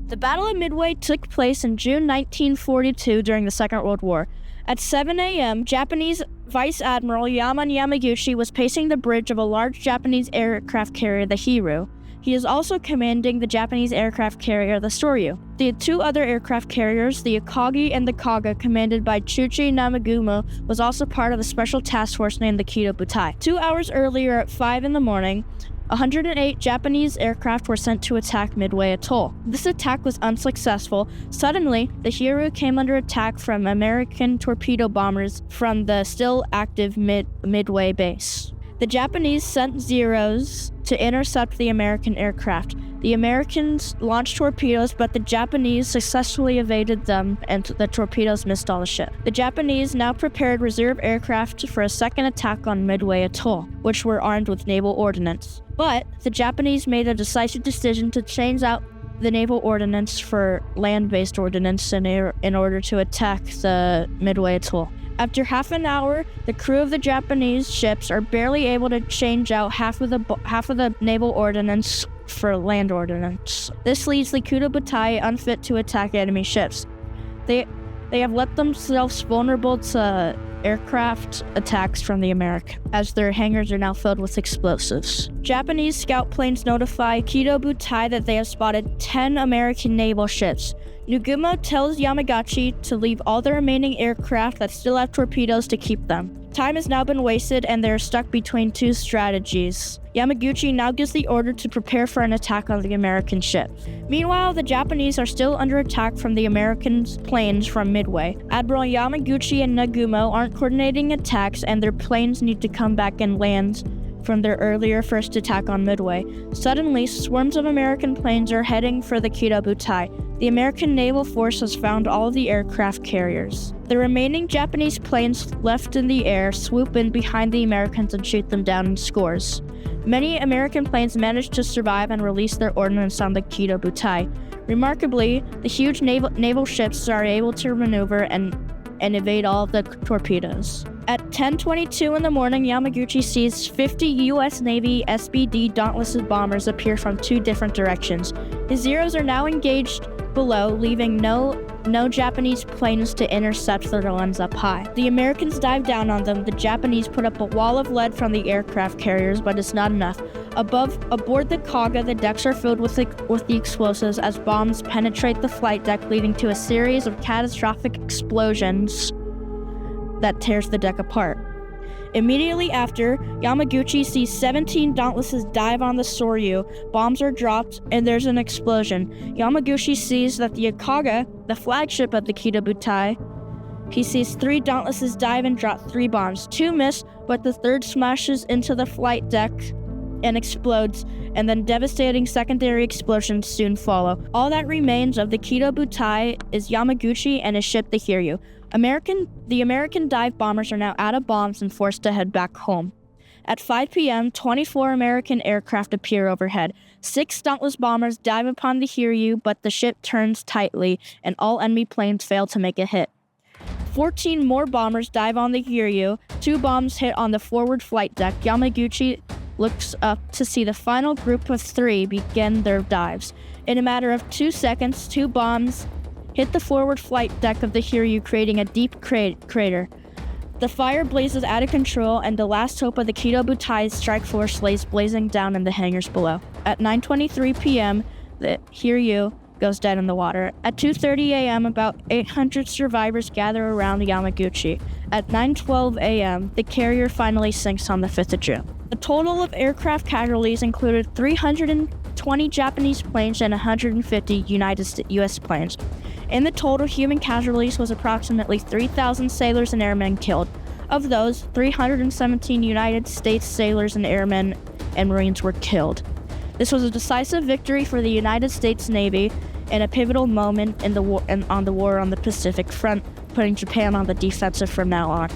The Battle of Midway took place in June 1942 during the Second World War. At 7 a.m., Japanese Vice Admiral Yaman Yamaguchi was pacing the bridge of a large Japanese aircraft carrier, the Hiryu. He is also commanding the Japanese aircraft carrier, the Soryu. The two other aircraft carriers, the Akagi and the Kaga, commanded by Chuchi Namagumo, was also part of the special task force named the Kido Butai. 2 hours earlier at 5 in the morning, 108 Japanese aircraft were sent to attack Midway Atoll. This attack was unsuccessful. Suddenly, the Hiryu came under attack from American torpedo bombers from the still active Midway base. The Japanese sent Zeros to intercept the American aircraft. The Americans launched torpedoes, but the Japanese successfully evaded them, and the torpedoes missed all the ship. The Japanese now prepared reserve aircraft for a second attack on Midway Atoll, which were armed with naval ordnance. But the Japanese made a decisive decision to change out the naval ordnance for land-based ordnance in order to attack the Midway Atoll. After half an hour, the crew of the Japanese ships are barely able to change out half of the naval ordnance for land ordnance. This leaves the Kido Butai unfit to attack enemy ships. They have left themselves vulnerable to aircraft attacks from the Americans, as their hangars are now filled with explosives. Japanese scout planes notify Kido Butai that they have spotted 10 American naval ships. Nagumo tells Yamaguchi to leave all the remaining aircraft that still have torpedoes to keep them. Time has now been wasted and they're stuck between two strategies. Yamaguchi now gives the order to prepare for an attack on the American ship. Meanwhile, the Japanese are still under attack from the American planes from Midway. Admiral Yamaguchi and Nagumo aren't coordinating attacks and their planes need to come back and land from their earlier first attack on Midway. Suddenly, swarms of American planes are heading for the Kido Butai. The American naval force has found all of the aircraft carriers. The remaining Japanese planes left in the air swoop in behind the Americans and shoot them down in scores. Many American planes managed to survive and release their ordnance on the Kido Butai. Remarkably, the huge naval ships are able to maneuver and evade all of the torpedoes. At 10:22 in the morning, Yamaguchi sees 50 U.S. Navy SBD Dauntless bombers appear from two different directions. His Zeros are now engaged below, leaving no Japanese planes to intercept their ones up high. The Americans dive down on them. The Japanese put up a wall of lead from the aircraft carriers, but it's not enough. Aboard the Kaga, the decks are filled with the explosives as bombs penetrate the flight deck, leading to a series of catastrophic explosions that tears the deck apart. Immediately after, Yamaguchi sees 17 Dauntlesses dive on the Soryu, bombs are dropped, and there's an explosion. Yamaguchi sees that the Akaga, the flagship of the Kido Butai, he sees 3 Dauntlesses dive and drop 3 bombs. 2 miss, but the third smashes into the flight deck and explodes, and then devastating secondary explosions soon follow. All that remains of the Kido Butai is Yamaguchi and his ship, the Hiryu. The American dive bombers are now out of bombs and forced to head back home. At 5 p.m., 24 American aircraft appear overhead. 6 Dauntless bombers dive upon the Hiryu, but the ship turns tightly, and all enemy planes fail to make a hit. 14 more bombers dive on the Hiryu. 2 bombs hit on the forward flight deck. Yamaguchi looks up to see the final group of 3 begin their dives. In a matter of 2 seconds, 2 bombs hit the forward flight deck of the Hiryu, creating a deep crater. The fire blazes out of control, and the last hope of the Kido Butai's strike force lays blazing down in the hangars below. At 9:23 p.m., the Hiryu goes dead in the water. At 2:30 a.m., about 800 survivors gather around Yamaguchi. At 9:12 a.m., the carrier finally sinks on the 5th of June. The total of aircraft casualties included 320 Japanese planes and 150 U.S. planes. In the total, human casualties was approximately 3,000 sailors and airmen killed. Of those, 317 United States sailors and airmen and Marines were killed. This was a decisive victory for the United States Navy and a pivotal moment in the war on the Pacific Front, putting Japan on the defensive from now on.